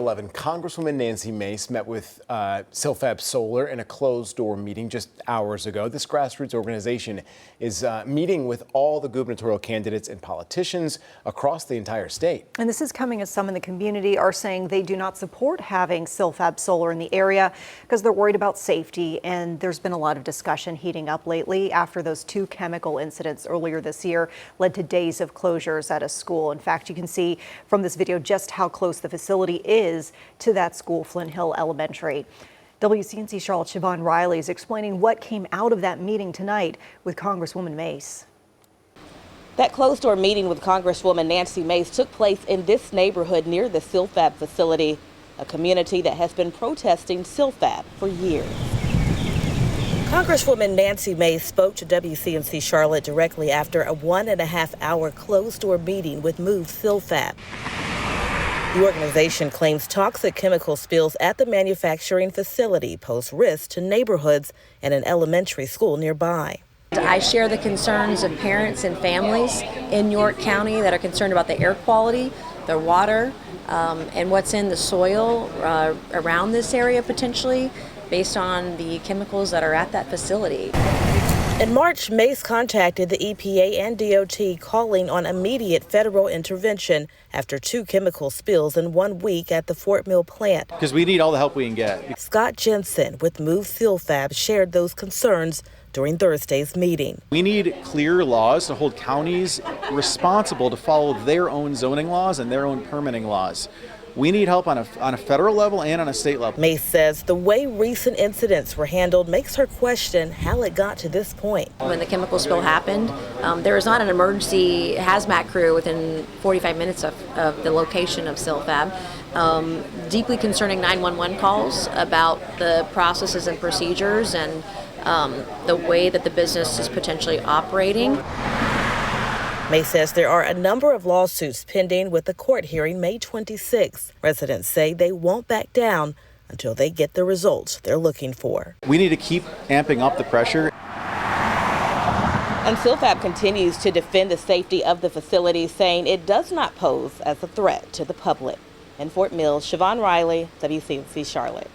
11, Congresswoman Nancy Mace met with Silfab Solar in a closed-door meeting just hours ago. This grassroots organization is meeting with all the gubernatorial candidates and politicians across the entire state. And this is coming as some in the community are saying they do not support having Silfab Solar in the area because they're worried about safety. And there's been a lot of discussion heating up lately after those two chemical incidents earlier this year led to days of closures at a school. In fact, you can see from this video just how close the facility is to that school, Flint Hill Elementary. WCNC Charlotte Siobhan Riley is explaining what came out of that meeting tonight with Congresswoman Mace. That closed-door meeting with Congresswoman Nancy Mace took place in this neighborhood near the Silfab facility, a community that has been protesting Silfab for years. Congresswoman Nancy Mace spoke to WCNC Charlotte directly after a 1.5-hour closed-door meeting with Move Silfab. The organization claims toxic chemical spills at the manufacturing facility pose risks to neighborhoods and an elementary school nearby. I share the concerns of parents and families in York County that are concerned about the air quality, the water, and what's in the soil around this area potentially based on the chemicals that are at that facility. In March, Mace contacted the EPA and DOT calling on immediate federal intervention after two chemical spills in 1 week at the Fort Mill plant. Because we need all the help we can get. Scott Jensen with Move Silfab shared those concerns during Thursday's meeting. We need clear laws to hold counties responsible to follow their own zoning laws and their own permitting laws. We need help on a federal level and on a state level. Mace says the way recent incidents were handled makes her question how it got to this point. When the chemical spill happened, there was not an emergency hazmat crew within 45 minutes of the location of Silfab. Deeply concerning 911 calls about the processes and procedures and the way that the business is potentially operating. Mace says there are a number of lawsuits pending with the court hearing May 26. Residents say they won't back down until they get the results they're looking for. We need to keep amping up the pressure. And Silfab continues to defend the safety of the facility, saying it does not pose as a threat to the public. In Fort Mill, Siobhan Riley, WCNC Charlotte.